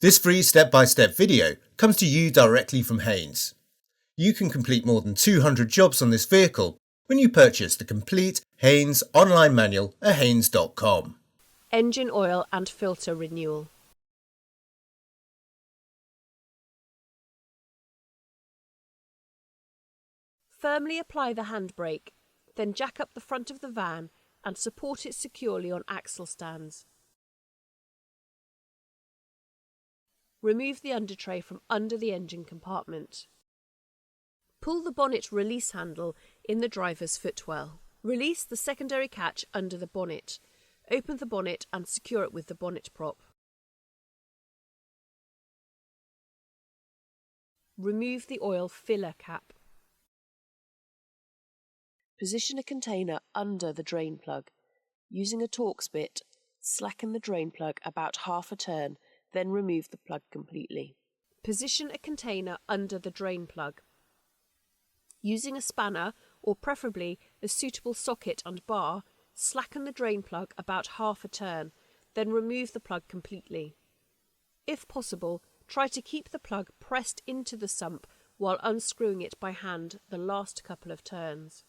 This free step-by-step video comes to you directly from Haynes. You can complete more than 200 jobs on this vehicle when you purchase the complete Haynes online manual at haynes.com. Engine oil and filter renewal. Firmly apply the handbrake, then jack up the front of the van and support it securely on axle stands. Remove the undertray from under the engine compartment. Pull the bonnet release handle in the driver's footwell. Release the secondary catch under the bonnet. Open the bonnet and secure it with the bonnet prop. Remove the oil filler cap. Position a container under the drain plug. Using a Torx bit, slacken the drain plug about half a turn, then remove the plug completely. Position a container under the drain plug. Using a spanner, or preferably a suitable socket and bar, slacken the drain plug about half a turn, then remove the plug completely. If possible, try to keep the plug pressed into the sump while unscrewing it by hand the last couple of turns.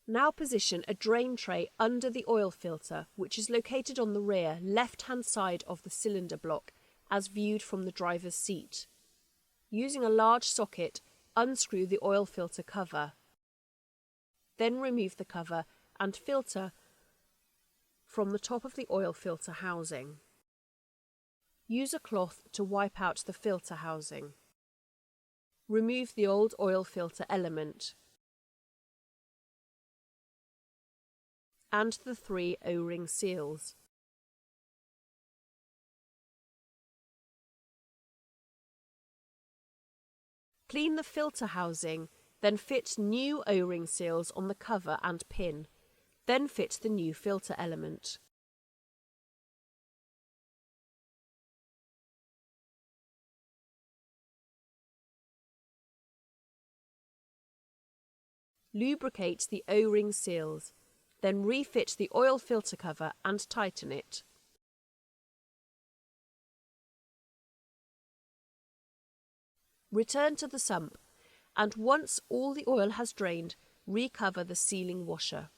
Now position a drain tray under the oil filter, which is located on the rear left-hand side of the cylinder block, as viewed from the driver's seat. Using a large socket, unscrew the oil filter cover. Then remove the cover and filter from the top of the oil filter housing. Use a cloth to wipe out the filter housing. Remove the old oil filter element and the 3 O-ring seals. Clean the filter housing, then fit new O-ring seals on the cover and pin, then fit the new filter element. Lubricate the O-ring seals, then refit the oil filter cover and tighten it. Return to the sump, and once all the oil has drained, recover the sealing washer.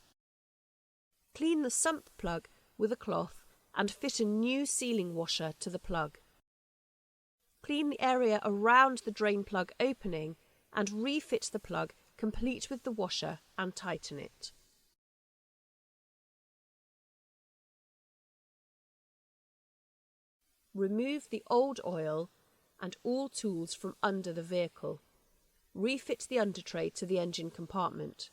Clean the sump plug with a cloth and fit a new sealing washer to the plug. Clean the area around the drain plug opening and refit the plug complete with the washer and tighten it. Remove the old oil and all tools from under the vehicle. Refit the undertray to the engine compartment.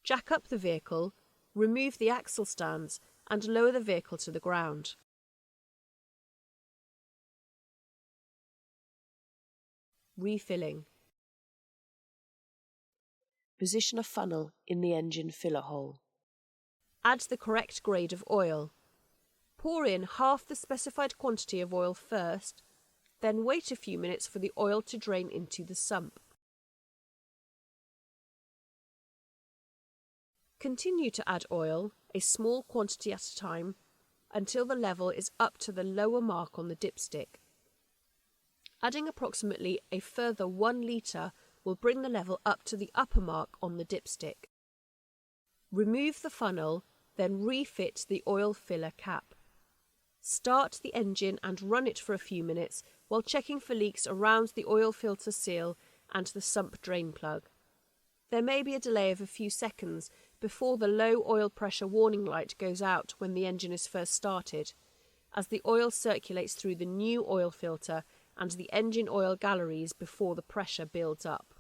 Jack up the vehicle, remove the axle stands and lower the vehicle to the ground. Refilling. Position a funnel in the engine filler hole. Add the correct grade of oil. Pour in half the specified quantity of oil first, then wait a few minutes for the oil to drain into the sump. Continue to add oil, a small quantity at a time, until the level is up to the lower mark on the dipstick. Adding approximately a further 1 litre will bring the level up to the upper mark on the dipstick. Remove the funnel, then refit the oil filler cap. Start the engine and run it for a few minutes while checking for leaks around the oil filter seal and the sump drain plug. There may be a delay of a few seconds before the low oil pressure warning light goes out when the engine is first started, as the oil circulates through the new oil filter and the engine oil galleries before the pressure builds up.